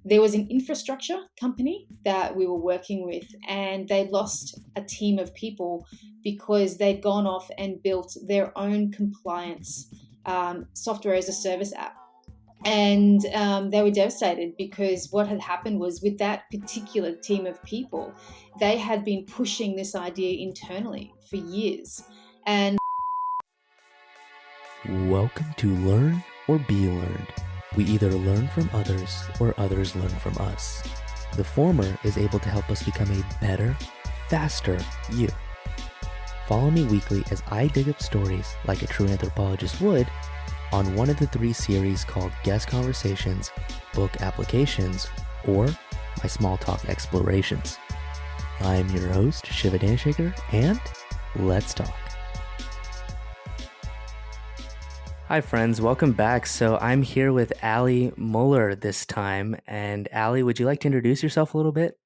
There was an infrastructure company that we were working with, and they lost a team of people because they'd gone off and built their own compliance software as a service app. And they were devastated because what had happened was, with that particular team of people, they had been pushing this idea internally for years. And welcome to Learn or Be Learned. We either learn from others or others learn from us. The former is able to help us become a better, faster you. Follow me weekly as I dig up stories like a true anthropologist would on one of the 3 series called Guest Conversations, Book Applications, or my Small Talk Explorations. I'm your host, Shiva Danshekar, and let's talk. Hi friends, welcome back. So I'm here with Ali Muller this time. And Ali, would you like to introduce yourself a little bit?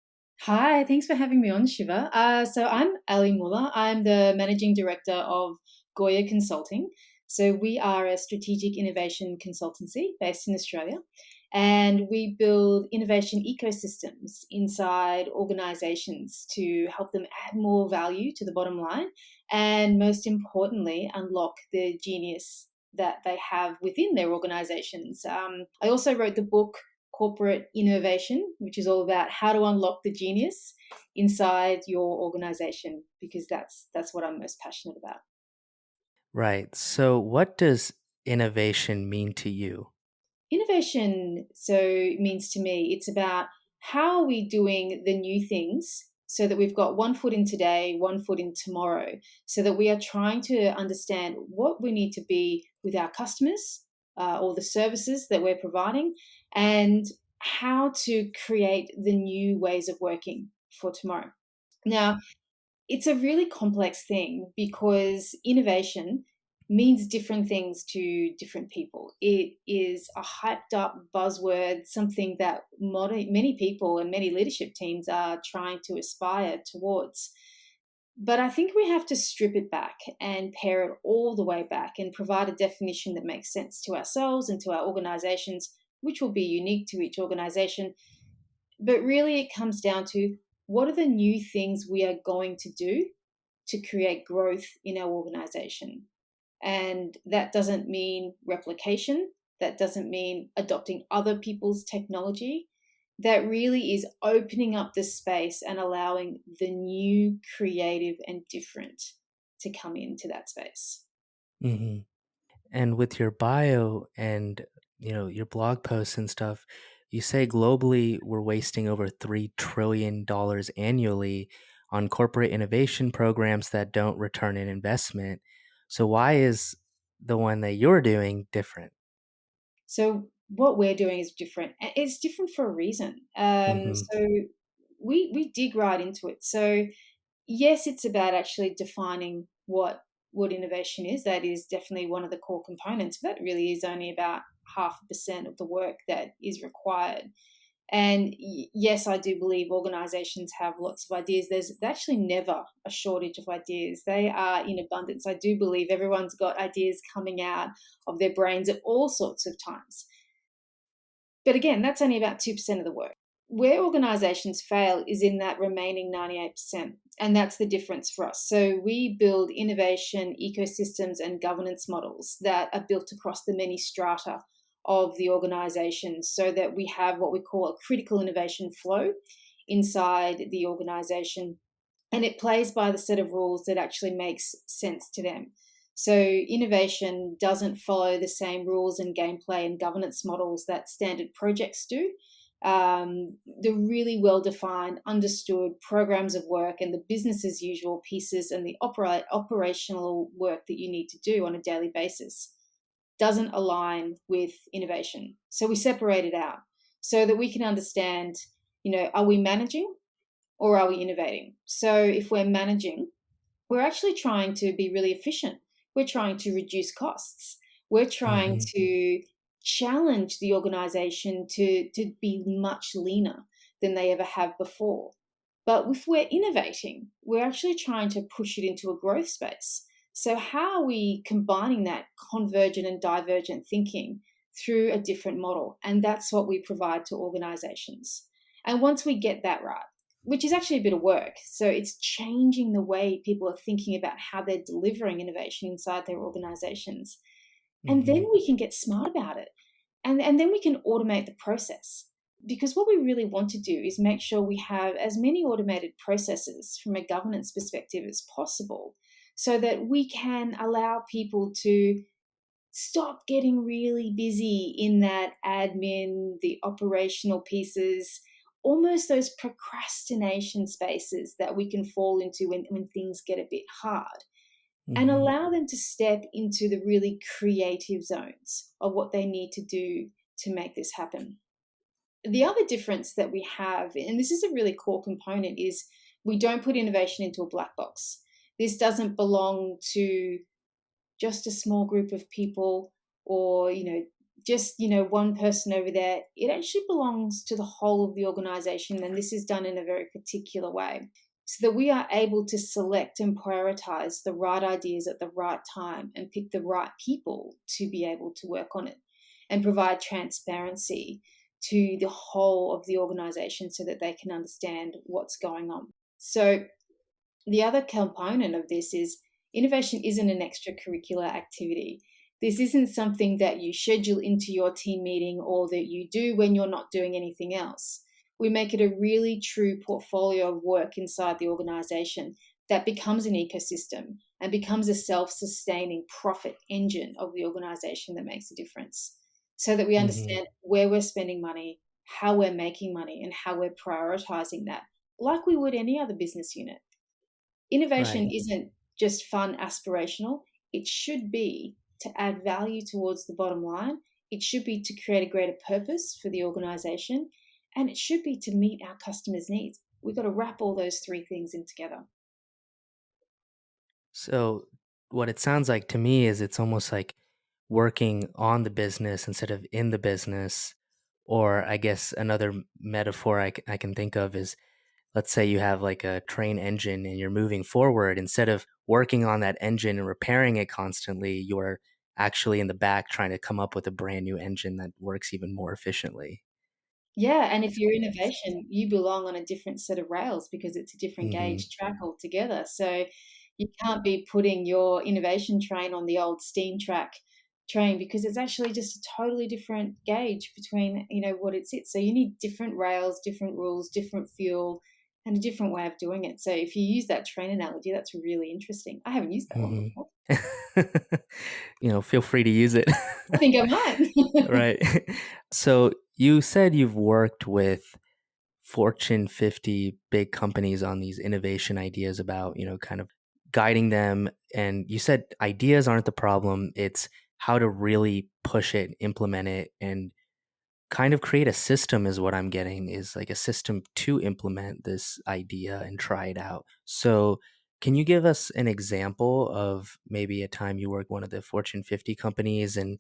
Hi, thanks for having me on, Shiva. So I'm Ali Muller. I'm the Managing Director of Goya Consulting. So we are a strategic innovation consultancy based in Australia, and we build innovation ecosystems inside organizations to help them add more value to the bottom line, and most importantly, unlock the genius that they have within their organizations. I also wrote the book Corporate Innervation, which is all about how to unlock the genius inside your organization, because that's what I'm most passionate about. Right. So what does innovation mean to you? Innovation means to me, it's about how are we doing the new things so that we've got one foot in today, one foot in tomorrow, so that we are trying to understand what we need to be with our customers or the services that we're providing, and how to create the new ways of working for tomorrow. Now, it's a really complex thing because innovation means different things to different people. It is a hyped up buzzword, something that many people and many leadership teams are trying to aspire towards. But I think we have to strip it back and pare it all the way back and provide a definition that makes sense to ourselves and to our organizations, which will be unique to each organization. But really, it comes down to, what are the new things we are going to do to create growth in our organization? And that doesn't mean replication. That doesn't mean adopting other people's technology. That really is opening up the space and allowing the new, creative, and different to come into that space. Mm-hmm. And with your bio and your blog posts and stuff, you say globally we're wasting over $3 trillion annually on corporate innovation programs that don't return an investment. So why is the one that you're doing different? So what we're doing is different. It's different for a reason. Mm-hmm. So we dig right into it. So yes, it's about actually defining what innovation is. That is definitely one of the core components. But that really is only about 0.5% of the work that is required. And yes, I do believe organizations have lots of ideas. There's actually never a shortage of ideas. They are in abundance. I do believe everyone's got ideas coming out of their brains at all sorts of times. But again, that's only about 2% of the work. Where organizations fail is in that remaining 98%. And that's the difference for us. So we build innovation ecosystems and governance models that are built across the many strata of the organization, so that we have what we call a critical innovation flow inside the organization. And it plays by the set of rules that actually makes sense to them. So innovation doesn't follow the same rules and gameplay and governance models that standard projects do. The really well-defined, understood programs of work and the business as usual pieces and the operational work that you need to do on a daily basis doesn't align with innovation. So we separate it out so that we can understand, are we managing or are we innovating? So if we're managing, we're actually trying to be really efficient. We're trying to reduce costs. We're trying Mm-hmm. to challenge the organization to be much leaner than they ever have before. But if we're innovating, we're actually trying to push it into a growth space. So how are we combining that convergent and divergent thinking through a different model. And that's what we provide to organizations. And once we get that right, which is actually a bit of work, so it's changing the way people are thinking about how they're delivering innovation inside their organizations. And then Hmm. we can get smart about it. And then we can automate the process. Because what we really want to do is make sure we have as many automated processes from a governance perspective as possible so that we can allow people to stop getting really busy in that admin, the operational pieces, almost those procrastination spaces that we can fall into when things get a bit hard, and Hmm. allow them to step into the really creative zones of what they need to do to make this happen. The other difference that we have, and this is a really core component, is we don't put innovation into a black box. This doesn't belong to just a small group of people, or just one person over there. It actually belongs to the whole of the organization, and this is done in a very particular way so that we are able to select and prioritize the right ideas at the right time and pick the right people to be able to work on it, and provide transparency to the whole of the organization so that they can understand what's going on. So the other component of this is innovation isn't an extracurricular activity. This isn't something that you schedule into your team meeting or that you do when you're not doing anything else. We make it a really true portfolio of work inside the organization that becomes an ecosystem and becomes a self-sustaining profit engine of the organization that makes a difference, so that we Hmm. understand where we're spending money, how we're making money, and how we're prioritizing that, like we would any other business unit. Innovation Right. isn't just fun, aspirational. It should be to add value towards the bottom line. It should be to create a greater purpose for the organization. And it should be to meet our customers' needs. We've got to wrap all those three things in together. So, what it sounds like to me is it's almost like working on the business instead of in the business. Or, I guess, another metaphor I can think of is, let's say you have like a train engine and you're moving forward. Instead of working on that engine and repairing it constantly, you're actually in the back trying to come up with a brand new engine that works even more efficiently. Yeah, and if you're innovation, you belong on a different set of rails because it's a different Hmm. gauge track altogether. So you can't be putting your innovation train on the old steam track train, because it's actually just a totally different gauge between, what it sits. So you need different rails, different rules, different fuel, and a different way of doing it. So if you use that train analogy, that's really interesting. I haven't used that one Hmm. before. Feel free to use it. I think I might. Right. So you said you've worked with Fortune 50 big companies on these innovation ideas about, kind of guiding them. And you said ideas aren't the problem, it's how to really push it, implement it, and kind of create a system is what I'm getting, is like a system to implement this idea and try it out. So, can you give us an example of maybe a time you worked one of the Fortune 50 companies and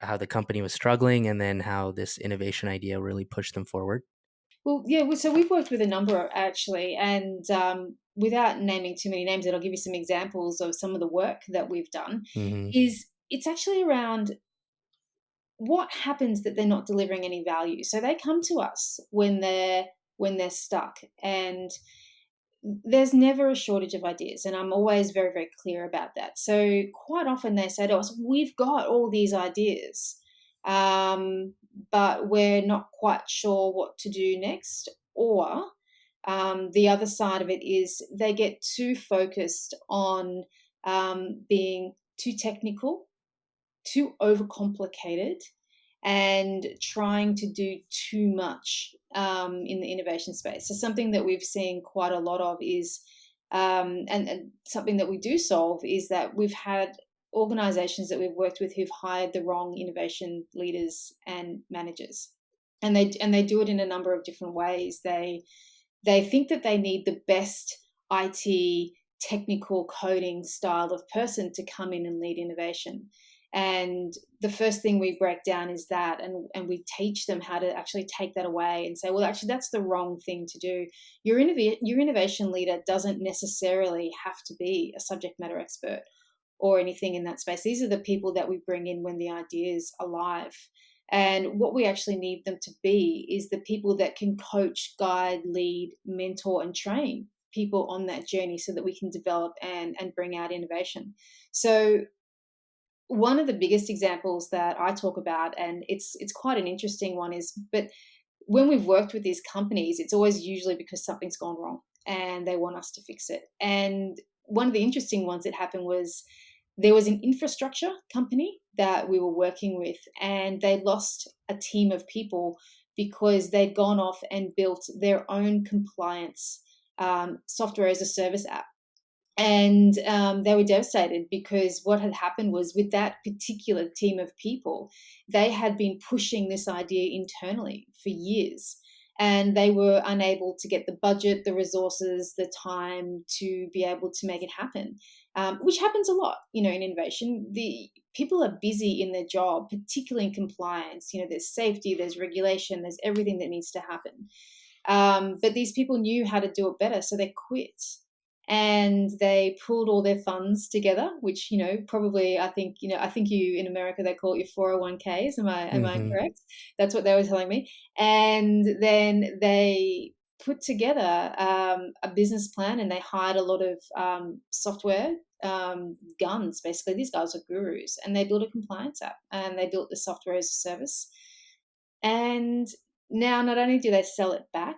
how the company was struggling and then how this innovation idea really pushed them forward? Well, yeah, so we've worked with a number actually, and without naming too many names, and I'll give you some examples of some of the work that we've done. Hmm. Is it's actually around what happens that they're not delivering any value. So they come to us when they're stuck, and there's never a shortage of ideas, and I'm always very, very clear about that. So quite often they say to us, we've got all these ideas, um, but we're not quite sure what to do next. Or the other side of it is they get too focused on being too technical, too overcomplicated, and trying to do too much in the innovation space. So something that we've seen quite a lot of is, and something that we do solve is that we've had organizations that we've worked with who've hired the wrong innovation leaders and managers, and they do it in a number of different ways. They think that they need the best IT technical coding style of person to come in and lead innovation. And the first thing we break down is that, and we teach them how to actually take that away and say, well, actually, that's the wrong thing to do. Your innovation leader doesn't necessarily have to be a subject matter expert or anything in that space. These are the people that we bring in when the idea is alive. And what we actually need them to be is the people that can coach, guide, lead, mentor, and train people on that journey so that we can develop and bring out innovation. So one of the biggest examples that I talk about, and it's quite an interesting one, is but when we've worked with these companies, it's always usually because something's gone wrong and they want us to fix it. And one of the interesting ones that happened was there was an infrastructure company that we were working with, and they lost a team of people because they'd gone off and built their own compliance software as a service app. And they were devastated because what had happened was with that particular team of people, they had been pushing this idea internally for years. And they were unable to get the budget, the resources, the time to be able to make it happen, which happens a lot, in innovation. The people are busy in their job, particularly in compliance. There's safety, there's regulation, there's everything that needs to happen. But these people knew how to do it better, so they quit and they pooled all their funds together, which, probably I think you in America, they call it your 401ks. Am I Mm-hmm. correct? That's what they were telling me. And then they put together a business plan, and they hired a lot of software guns. Basically, these guys are gurus, and they built a compliance app, and they built the software as a service. And now not only do they sell it back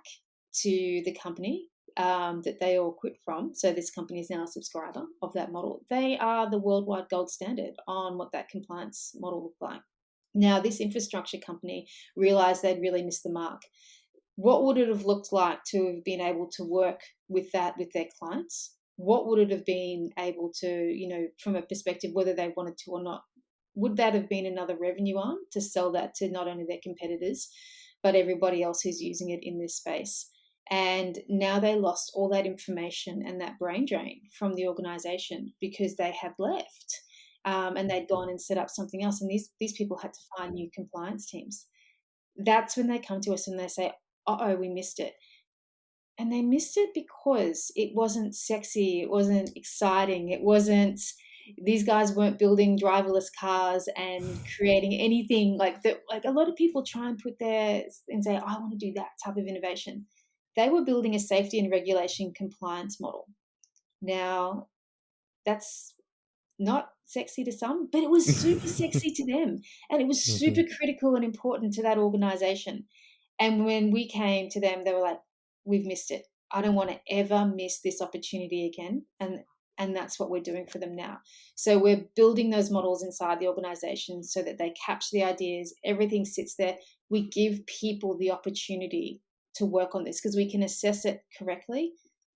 to the company that they all quit from, so this company is now a subscriber of that model, they are the worldwide gold standard on what that compliance model looked like. Now, this infrastructure company realized they'd really missed the mark. What would it have looked like to have been able to work with that with their clients? What would it have been able to, from a perspective, whether they wanted to or not, would that have been another revenue arm to sell that to not only their competitors, but everybody else who's using it in this space? And now they lost all that information and that brain drain from the organization because they had left and they'd gone and set up something else. And these people had to find new compliance teams. That's when they come to us and they say, uh-oh, we missed it. And they missed it because it wasn't sexy, it wasn't exciting, these guys weren't building driverless cars and creating anything like that. Like a lot of people try and put there and say, I want to do that type of innovation. They were building a safety and regulation compliance model. Now, that's not sexy to some, but it was super sexy to them. And it was Mm-hmm. super critical and important to that organization. And when we came to them, they were like, we've missed it. I don't want to ever miss this opportunity again. And that's what we're doing for them now. So we're building those models inside the organization so that they capture the ideas, everything sits there. We give people the opportunity to work on this because we can assess it correctly.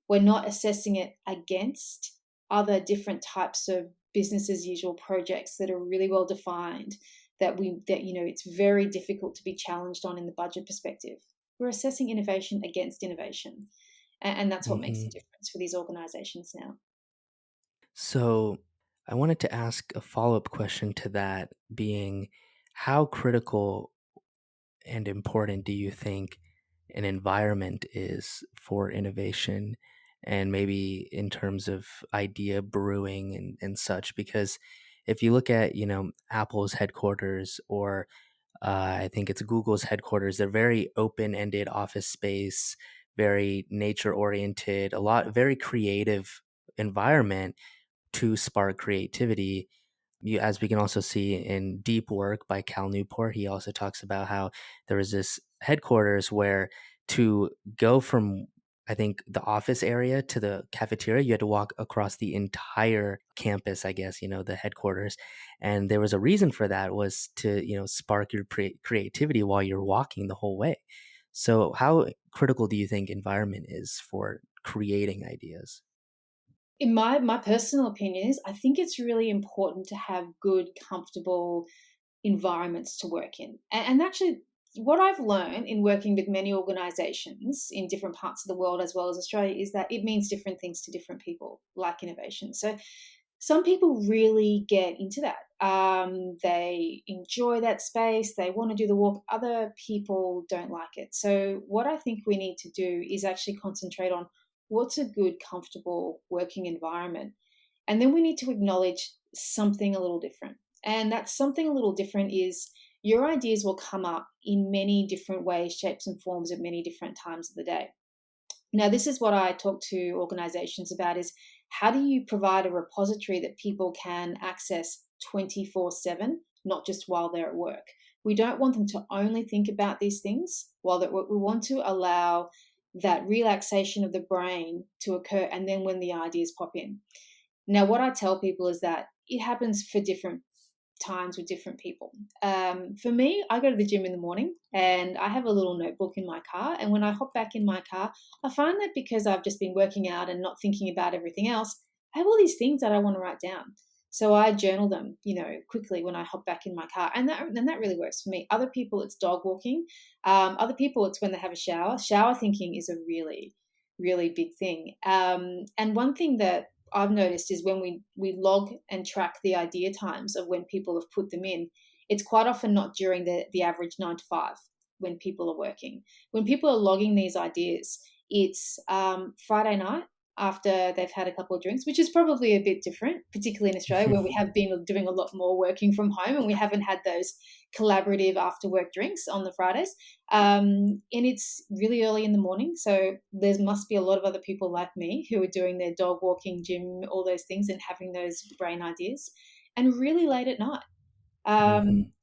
We're not assessing it against other different types of business as usual projects that are really well defined that it's very difficult to be challenged on in the budget perspective. We're assessing innovation against innovation, and that's what makes Mm-hmm. a difference for these organizations now. So I wanted to ask a follow-up question to that, being how critical and important do you think an environment is for innovation, and maybe in terms of idea brewing and such? Because if you look at, Apple's headquarters, or I think it's Google's headquarters, they're very open-ended office space, very nature oriented, a lot, very creative environment to spark creativity. As we can also see in Deep Work by Cal Newport, he also talks about how there was this headquarters where to go from, I think, the office area to the cafeteria, you had to walk across the entire campus, I guess, the headquarters. And there was a reason for that, was to, spark your creativity while you're walking the whole way. So how critical do you think environment is for creating ideas? In my personal opinion is I think it's really important to have good, comfortable environments to work in. And actually, what I've learned in working with many organizations in different parts of the world as well as Australia is that it means different things to different people, like innovation. So some people really get into that. They enjoy that space. They want to do the walk. Other people don't like it. So what I think we need to do is actually concentrate on what's a good, comfortable working environment. And then we need to acknowledge something a little different. And that something a little different is your ideas will come up in many different ways, shapes, and forms at many different times of the day. Now, this is what I talk to organizations about, is how do you provide a repository that people can access 24/7, not just while they're at work. We don't want them to only think about these things while they're at work. We want to allow that relaxation of the brain to occur, and then when the ideas pop in. Now, what I tell people is that it happens for different times with different people. For me, I go to the gym in the morning and I have a little notebook in my car. And when I hop back in my car, I find that because I've just been working out and not thinking about everything else, I have all these things that I want to write down. So I journal them, quickly when I hop back in my car, and that really works for me. Other people, it's dog walking. Other people, it's when they have a shower. Shower thinking is a really, really big thing. And one thing that I've noticed is when we log and track the idea times of when people have put them in, it's quite often not during the average 9 to 5 when people are working. When people are logging these ideas, it's Friday night after they've had a couple of drinks, which is probably a bit different, particularly in Australia where we have been doing a lot more working from home and we haven't had those collaborative after work drinks on the Fridays. And it's really early in the morning. So there must be a lot of other people like me who are doing their dog walking, gym, all those things and having those brain ideas, and really late at night.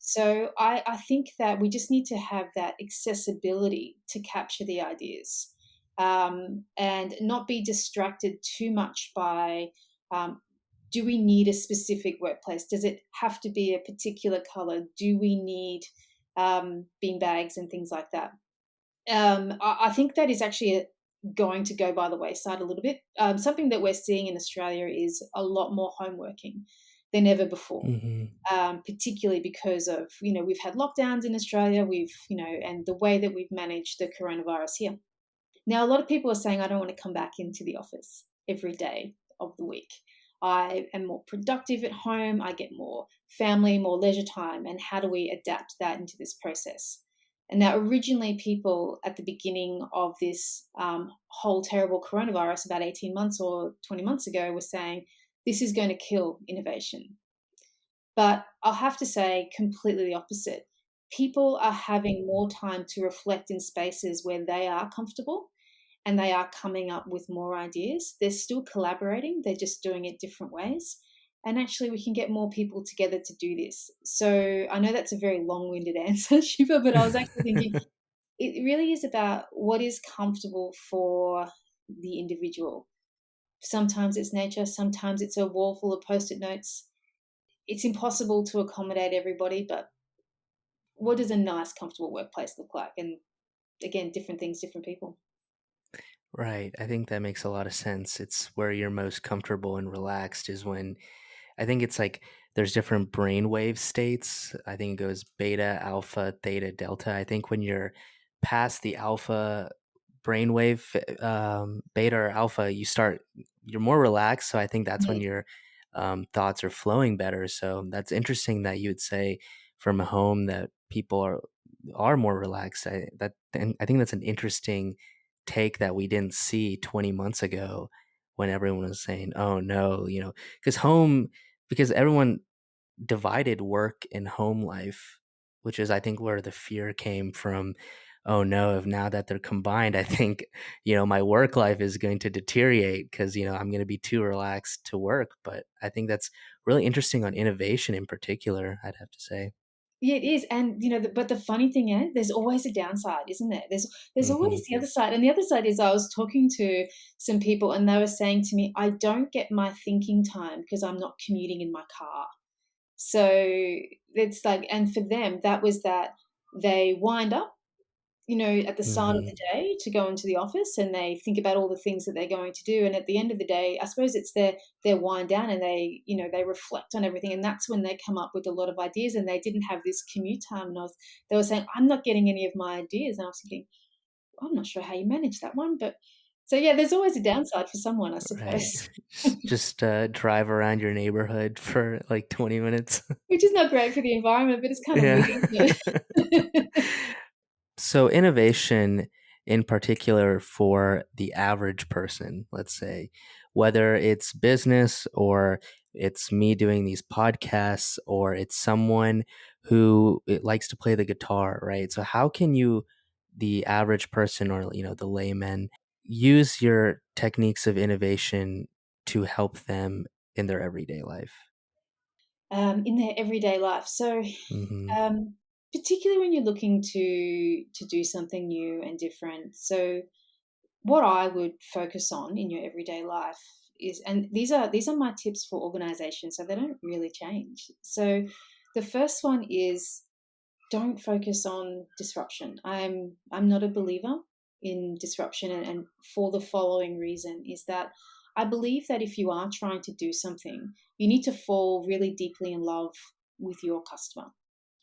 So I think that we just need to have that accessibility to capture the ideas, and not be distracted too much by, do we need a specific workplace? Does it have to be a particular color? Do we need bean bags and things like that? I think that is actually going to go by the wayside a little bit. Something that we're seeing in Australia is a lot more home working than ever before, particularly because of, we've had lockdowns in Australia, and the way that we've managed the coronavirus here. Now, a lot of people are saying, I don't want to come back into the office every day of the week. I am more productive at home. I get more family, more leisure time. And how do we adapt that into this process? And now, originally, people at the beginning of this whole terrible coronavirus, about 18 months or 20 months ago, were saying, this is going to kill innovation. But I'll have to say completely the opposite. People are having more time to reflect in spaces where they are comfortable and they are coming up with more ideas. They're still collaborating, they're just doing it different ways. And actually, we can get more people together to do this. So I know that's a very long-winded answer, Shiva, but I was actually thinking it really is about what is comfortable for the individual. Sometimes it's nature, sometimes it's a wall full of Post-it notes. It's impossible to accommodate everybody, but what does a nice, comfortable workplace look like? And again, different things, different people. Right. I think that makes a lot of sense. It's where you're most comfortable and relaxed is when I think it's like there's different brainwave states. I think it goes beta, alpha, theta, delta. I think when you're past the alpha brainwave, beta or alpha, you're more relaxed. So I think that's when Mm. your thoughts are flowing better. So that's interesting that you'd say from home that people are more relaxed. And I think that's an interesting take that we didn't see 20 months ago when everyone was saying, "Oh no," because everyone divided work and home life, which is I think where the fear came from. Oh no, if now that they're combined, I think, my work life is going to deteriorate because, I'm going to be too relaxed to work. But I think that's really interesting on innovation in particular, I'd have to say. Yeah, it is. And, but the funny thing is, there's always a downside, isn't there? There's always Hmm. the other side. And the other side is I was talking to some people and they were saying to me, I don't get my thinking time because I'm not commuting in my car. So it's like, and for them, that was that they wind up, at the start of Hmm. the day to go into the office and they think about all the things that they're going to do. And at the end of the day, I suppose it's their wind down and they reflect on everything. And that's when they come up with a lot of ideas and they didn't have this commute time. And they were saying, I'm not getting any of my ideas. And I was thinking, I'm not sure how you manage that one. But so, yeah, there's always a downside for someone, I Right. suppose, Just drive around your neighborhood for like 20 minutes. which is not great for the environment, but it's kind of Yeah. weird, isn't it? So innovation in particular for the average person, let's say, whether it's business or it's me doing these podcasts or it's someone who it likes to play the guitar, right? So how can you, the average person or the layman, use your techniques of innovation to help them in their everyday life? In their everyday life. So, Mhm. um, particularly when you're looking to do something new and different. So, what I would focus on in your everyday life is, and these are my tips for organization, so they don't really change. So, the first one is don't focus on disruption. I'm not a believer in disruption, and for the following reason is that I believe that if you are trying to do something, you need to fall really deeply in love with your customer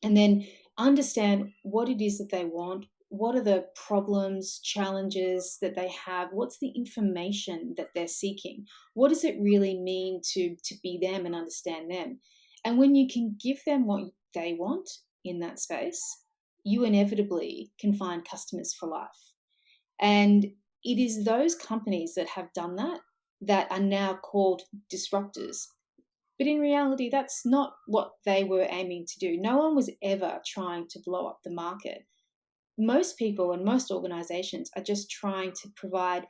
and then understand what it is that they want. What are the problems, challenges that they have? What's the information that they're seeking? What does it really mean to be them and understand them? And when you can give them what they want in that space, you inevitably can find customers for life. And it is those companies that have done that that are now called disruptors, but in reality, that's not what they were aiming to do. No one was ever trying to blow up the market. Most people and most organizations are just trying to provide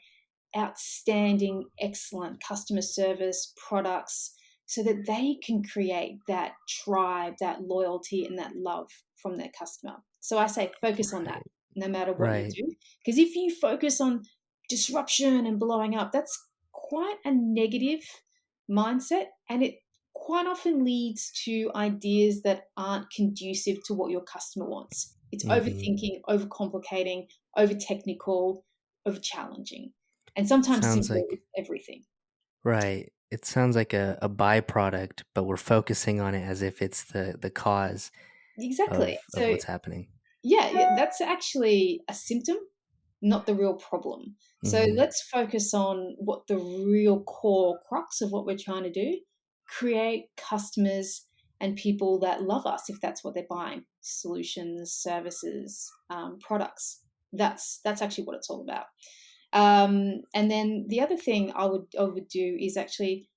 outstanding, excellent customer service products so that they can create that tribe, that loyalty, and that love from their customer. So I say focus on that Right. no matter what you Right. do. Because if you focus on disruption and blowing up, that's quite a negative mindset. And it quite often leads to ideas that aren't conducive to what your customer wants. It's Mhm. overthinking, overcomplicating, over technical, over challenging. And sometimes Sounds simple like is everything. right. It sounds like a byproduct, but we're focusing on it as if it's the cause Exactly. of So what's happening. yeah, that's actually a symptom, not the real problem. So Mhm. let's focus on what the real core crux of what we're trying to do: create customers and people that love us if that's what they're buying, solutions, services, products. That's actually what it's all about. And then the other thing I would do is actually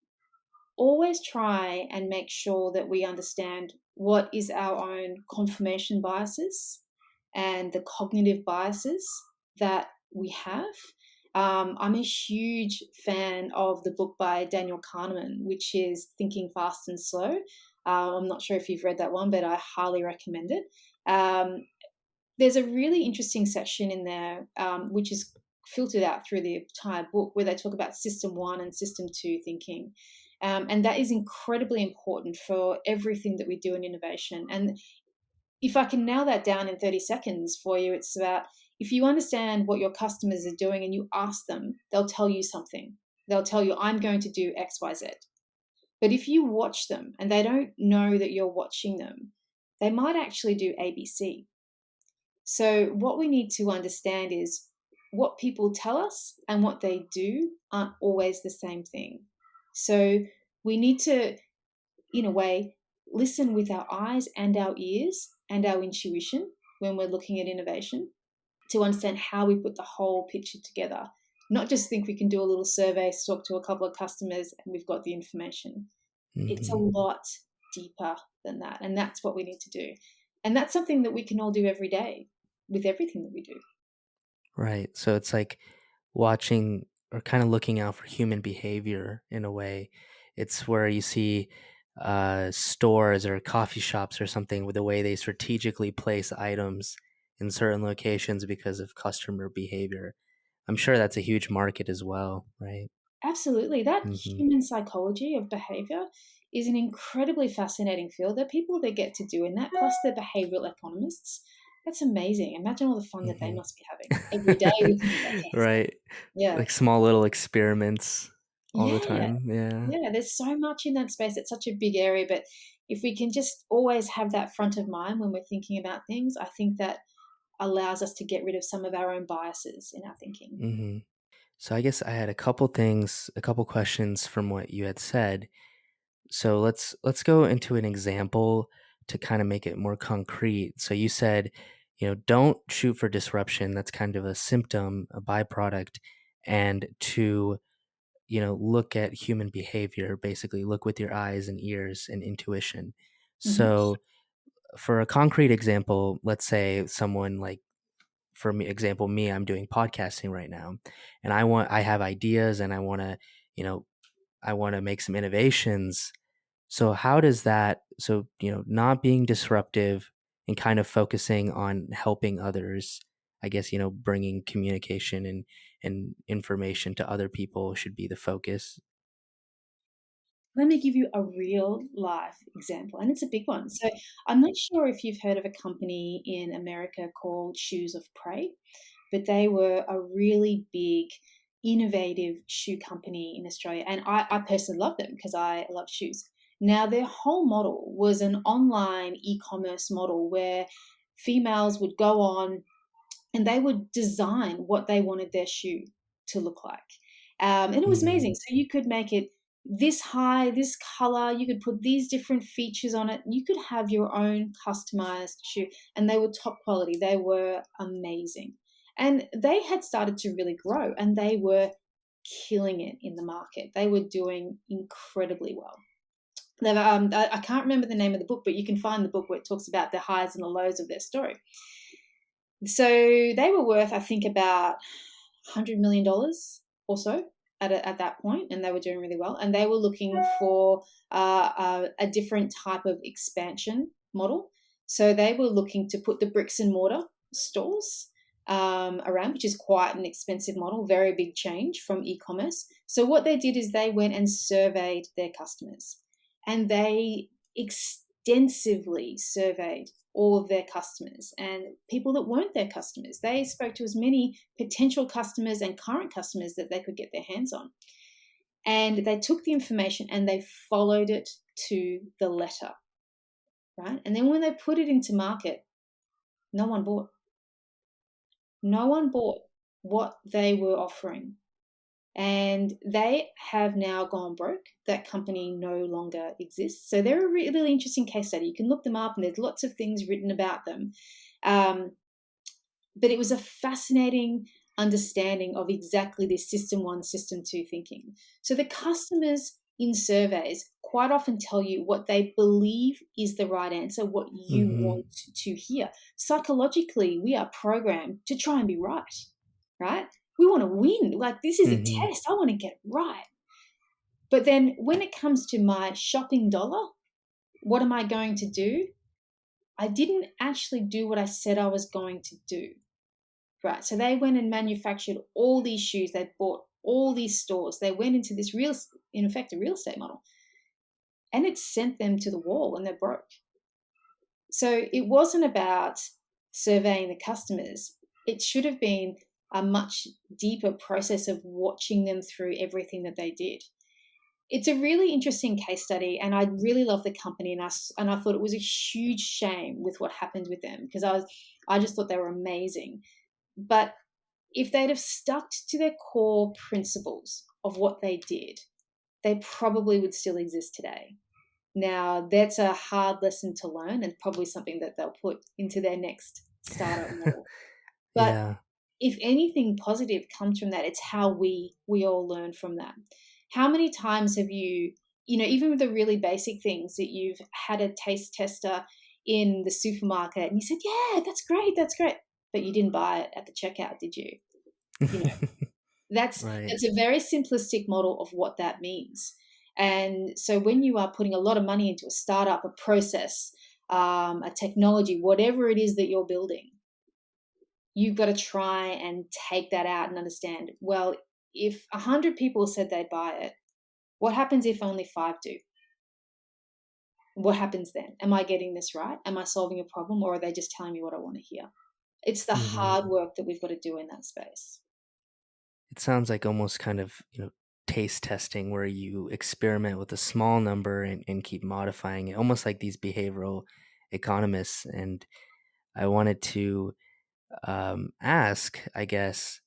always try and make sure that we understand what is our own confirmation biases and the cognitive biases that we have. I'm a huge fan of the book by Daniel Kahneman, which is Thinking Fast and Slow. I'm not sure if you've read that one, but I highly recommend it. There's a really interesting section in there, which is filtered out through the entire book, where they talk about system one and system two thinking. And that is incredibly important for everything that we do in innovation. And if I can nail that down in 30 seconds for you, it's about if you understand what your customers are doing and you ask them, they'll tell you something. They'll tell you, I'm going to do XYZ. But if you watch them and they don't know that you're watching them, they might actually do ABC. So, what we need to understand is what people tell us and what they do aren't always the same thing. So, we need to, in a way, listen with our eyes and our ears and our intuition when we're looking at innovation to understand how we put the whole picture together. Not just think we can do a little survey, talk to a couple of customers, and we've got the information. It's a Mhm. lot deeper than that. And that's what we need to do. And that's something that we can all do every day with everything that we do. Right. So it's like watching or kind of looking out for human behavior in a way. It's where you see stores or coffee shops or something with the way they strategically place items in certain locations because of customer behavior. I'm sure that's a huge market as well, right? Absolutely. That Hmm. human psychology of behavior is an incredibly fascinating field. There are people that get to do in that, plus they're behavioral economists. That's amazing. Imagine all the fun that they Hmm. must be having every day with innovators. Right. Yeah. Like small little experiments all the Yeah. time. Yeah. Yeah. There's so much in that space. It's such a big area. But if we can just always have that front of mind when we're thinking about things, I think that allows us to get rid of some of our own biases in our thinking. Hmm. So I guess I had a couple things, a couple questions from what you had said. So let's go into an example to kind of make it more concrete. So you said, don't shoot for disruption. That's kind of a symptom, a byproduct, and to, look at human behavior, basically look with your eyes and ears and intuition. Mhm. So for a concrete example, let's say someone like, for me, example, me, I'm doing podcasting right now, and I have ideas, and you know, I want to make some innovations. So how does that, so, not being disruptive and kind of focusing on helping others, I guess, bringing communication and information to other people should be the focus. Let me give you a real life example, and it's a big one. So, I'm not sure if you've heard of a company in America called Shoes of Prey, but they were a really big, innovative shoe company in Australia. And I personally love them because I love shoes. Now, their whole model was an online e commerce model where females would go on and they would design what they wanted their shoe to look like. And it was amazing. Mm, So you could make it this high, this color, you could put these different features on it. You could have your own customized shoe, and they were top quality. They were amazing. And they had started to really grow, and they were killing it in the market. They were doing incredibly well. I can't remember the name of the book, but you can find the book where it talks about the highs and the lows of their story. So they were worth, I think, about $100 million or so at that point, and they were doing really well. And they were looking for a different type of expansion model. So they were looking to put the bricks and mortar stores around, which is quite an expensive model, very big change from e-commerce. So what they did is they went and surveyed their customers, and they extensively surveyed all of their customers and people that weren't their customers. They spoke to as many potential customers and current customers that they could get their hands on. And they took the information and they followed it to the letter, right? And then when they put it into market, no one bought. No one bought what they were offering. And they have now gone broke. That company no longer exists. So they're a really interesting case study. You can look them up, and there's lots of things written about them. But it was a fascinating understanding of exactly this system one, system two thinking. So the customers in surveys quite often tell you what they believe is the right answer, what you mm-hmm, want to hear. Psychologically, we are programmed to try and be right? We want to win. Like, this is a mm-hmm, test. I want to get it right. But then when it comes to my shopping dollar, what am I going to do? I didn't actually do what I said I was going to do. Right. So they went and manufactured all these shoes. They bought all these stores. They went into this in effect, a real estate model. And it sent them to the wall, and they're broke. So it wasn't about surveying the customers. It should have been a much deeper process of watching them through everything that they did. It's a really interesting case study, and I really love the company, and I thought it was a huge shame with what happened with them, because I just thought they were amazing. But if they'd have stuck to their core principles of what they did, they probably would still exist today. Now, that's a hard lesson to learn, and probably something that they'll put into their next startup model. But yeah. if anything positive comes from that, it's how we all learn from that. How many times have you, even with the really basic things, that you've had a taste tester in the supermarket and you said, yeah, that's great, but you didn't buy it at the checkout, did you? You know, that's Right. that's a very simplistic model of what that means. And so when you are putting a lot of money into a startup, a process, a technology, whatever it is that you're building, you've got to try and take that out and understand, well, if 100 people said they'd buy it, what happens if only 5 do? What happens then? Am I getting this right? Am I solving a problem, or are they just telling me what I want to hear? It's the Mm-hmm. hard work that we've got to do in that space. It sounds like almost kind of, taste testing, where you experiment with a small number and keep modifying it, almost like these behavioral economists. And I wanted to ask, I guess,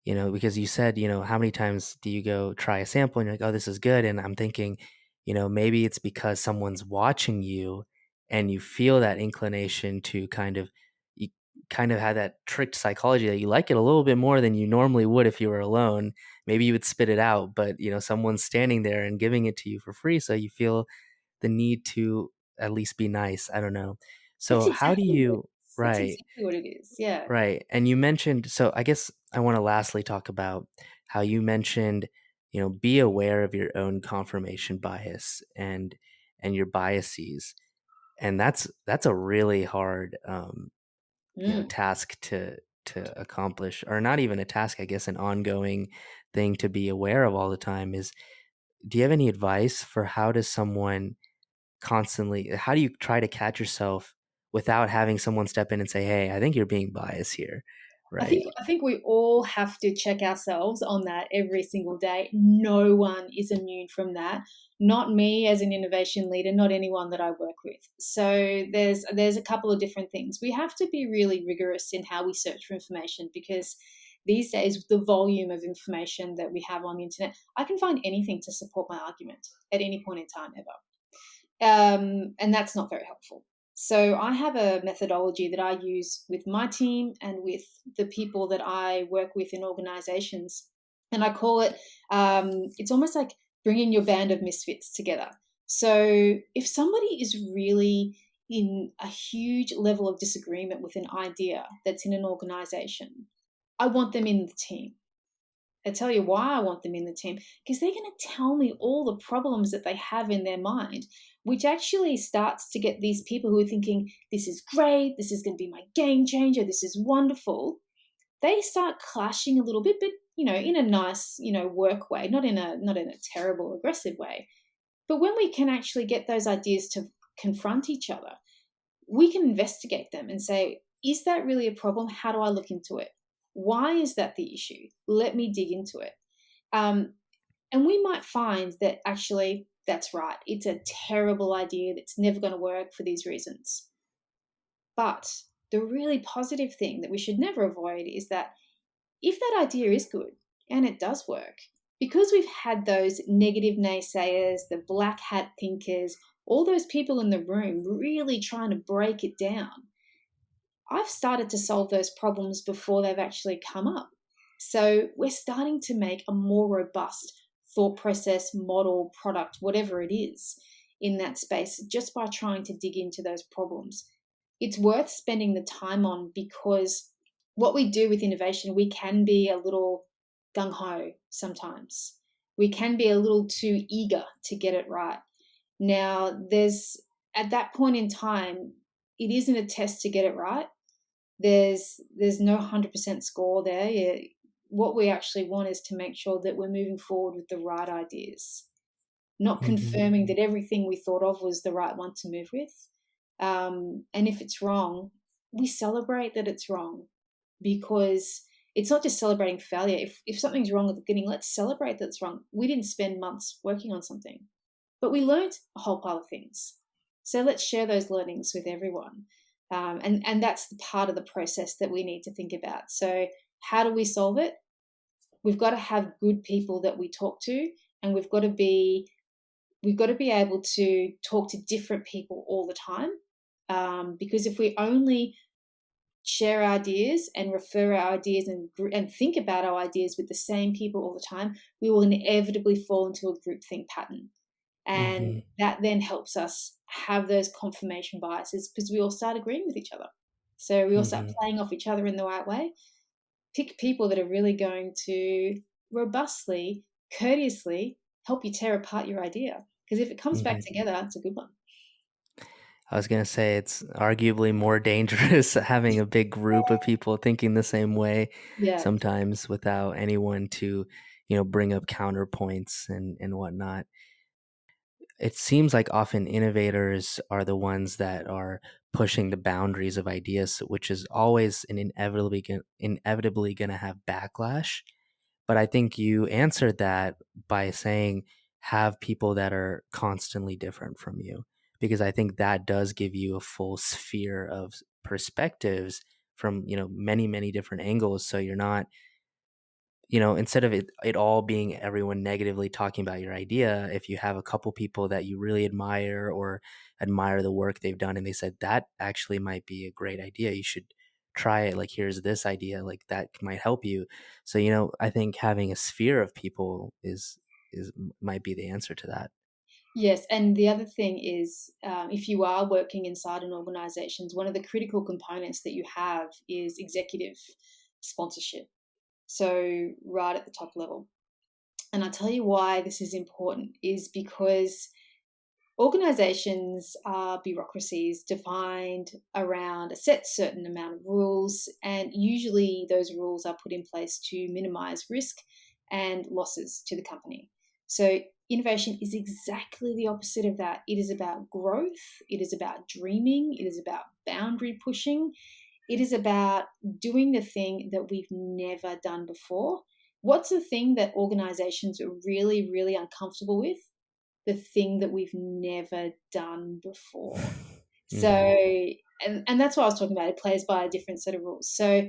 because you said, how many times do you go try a sample and you're like, oh, this is good. And I'm thinking, maybe it's because someone's watching you and you feel that inclination to you kind of have that tricked psychology that you like it a little bit more than you normally would if you were alone. Maybe you would spit it out, but, someone's standing there and giving it to you for free. So you feel the need to at least be nice. I don't know. That's So how do exactly what it you, is. That's right, exactly what it is. Yeah. right. And you mentioned, so I guess I want to lastly talk about how you mentioned, be aware of your own confirmation bias and your biases. And that's a really hard Mm. task to accomplish, or not even a task, I guess an ongoing thing to be aware of all the time. Is Do you have any advice for how do you try to catch yourself without having someone step in and say, hey, I think you're being biased here, right? I think we all have to check ourselves on that every single day. No one is immune from that. Not me as an innovation leader, not anyone that I work with. So there's a couple of different things. We have to be really rigorous in how we search for information, because these days with the volume of information that we have on the internet, I can find anything to support my argument at any point in time ever. And that's not very helpful. So I have a methodology that I use with my team and with the people that I work with in organizations, and I call it, it's almost like bringing your band of misfits together. So if somebody is really in a huge level of disagreement with an idea that's in an organization, I want them in the team. I tell you why I want them in the team, because they're going to tell me all the problems that they have in their mind, which actually starts to get these people who are thinking, this is great, this is going to be my game changer, this is wonderful. They start clashing a little bit, but in a nice, work way, not in a terrible, aggressive way. But when we can actually get those ideas to confront each other, we can investigate them and say, is that really a problem? How do I look into it? Why is that the issue? Let me dig into it. Um, and we might find that actually that's right. It's a terrible idea that's never going to work for these reasons. But the really positive thing that we should never avoid is that if that idea is good and it does work, because we've had those negative naysayers, the black hat thinkers, all those people in the room really trying to break it down, I've started to solve those problems before they've actually come up. So we're starting to make a more robust thought process, model, product, whatever it is in that space, just by trying to dig into those problems. It's worth spending the time on, because what we do with innovation, we can be a little gung ho sometimes. We can be a little too eager to get it right. Now, at that point in time, it isn't a test to get it right. There's no 100% score there. Yeah. What we actually want is to make sure that we're moving forward with the right ideas, not Hmm. confirming that everything we thought of was the right one to move with. And if it's wrong, we celebrate that it's wrong, because it's not just celebrating failure. If something's wrong at the beginning, let's celebrate that it's wrong. We didn't spend months working on something, but we learned a whole pile of things. So let's share those learnings with everyone. And that's the part of the process that we need to think about. So how do we solve it? We've got to have good people that we talk to, and we've got to be able to talk to different people all the time. Because if we only share ideas and refer our ideas and think about our ideas with the same people all the time, we will inevitably fall into a groupthink pattern. And Hmm. that then helps us have those confirmation biases, because we all start agreeing with each other. So we all start Hmm. playing off each other in the right way. Pick people that are really going to robustly, courteously help you tear apart your idea. Because if it comes back Hmm. together, it's a good one. I was gonna say it's arguably more dangerous having a big group of people thinking the same way Yeah. sometimes without anyone to, bring up counterpoints and whatnot. It seems like often innovators are the ones that are pushing the boundaries of ideas, which is always inevitably going to have backlash. But I think you answered that by saying have people that are constantly different from you, because I think that does give you a full sphere of perspectives from, many, many different angles. So you're not, instead of it all being everyone negatively talking about your idea, if you have a couple people that you really admire or admire the work they've done and they said that actually might be a great idea, you should try it. Like, here's this idea, like that might help you. So, I think having a sphere of people is might be the answer to that. Yes, and the other thing is, if you are working inside an organization, one of the critical components that you have is executive sponsorship. So, right at the top level. And I'll tell you why this is important is because organizations are bureaucracies defined around a set certain amount of rules, and usually those rules are put in place to minimize risk and losses to the company. So, innovation is exactly the opposite of that. It is about growth, it is about dreaming, it is about boundary pushing, it is about doing the thing that we've never done before. What's the thing that organizations are really, really uncomfortable with? The thing that we've never done before. So, Mm-hmm. and that's what I was talking about. It plays by a different set of rules. So,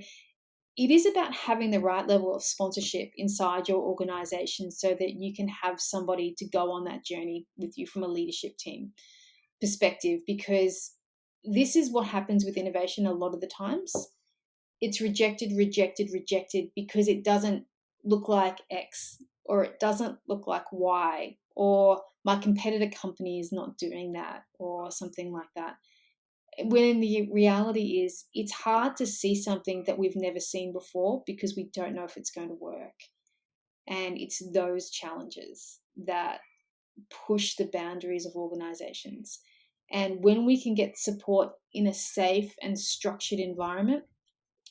it is about having the right level of sponsorship inside your organization so that you can have somebody to go on that journey with you from a leadership team perspective, because this is what happens with innovation a lot of the times. It's rejected, rejected, rejected because it doesn't look like X, or it doesn't look like Y, or my competitor company is not doing that, or something like that. When the reality is, it's hard to see something that we've never seen before because we don't know if it's going to work. And it's those challenges that push the boundaries of organizations. And when we can get support in a safe and structured environment,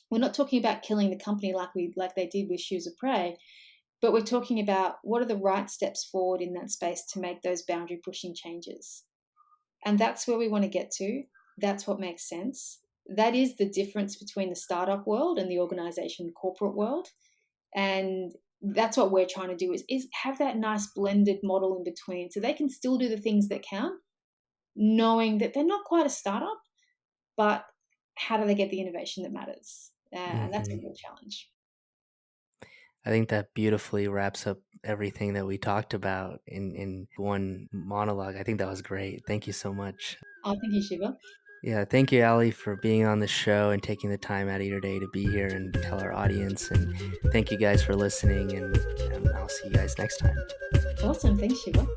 we're not talking about killing the company like they did with Shoes of Prey, but we're talking about what are the right steps forward in that space to make those boundary pushing changes. And that's where we want to get to. That's what makes sense. That is the difference between the startup world and the organization corporate world. And that's what we're trying to do is have that nice blended model in between so they can still do the things that count, knowing that they're not quite a startup, but how do they get the innovation that matters? And that's a Mm-hmm. real challenge. I think that beautifully wraps up everything that we talked about in one monologue. I think that was great. Thank you so much. Oh, thank you, Shiva. Yeah, thank you, Ali, for being on the show and taking the time out of your day to be here and tell our audience. And thank you guys for listening, and I'll see you guys next time. Awesome. Thanks, Shiva.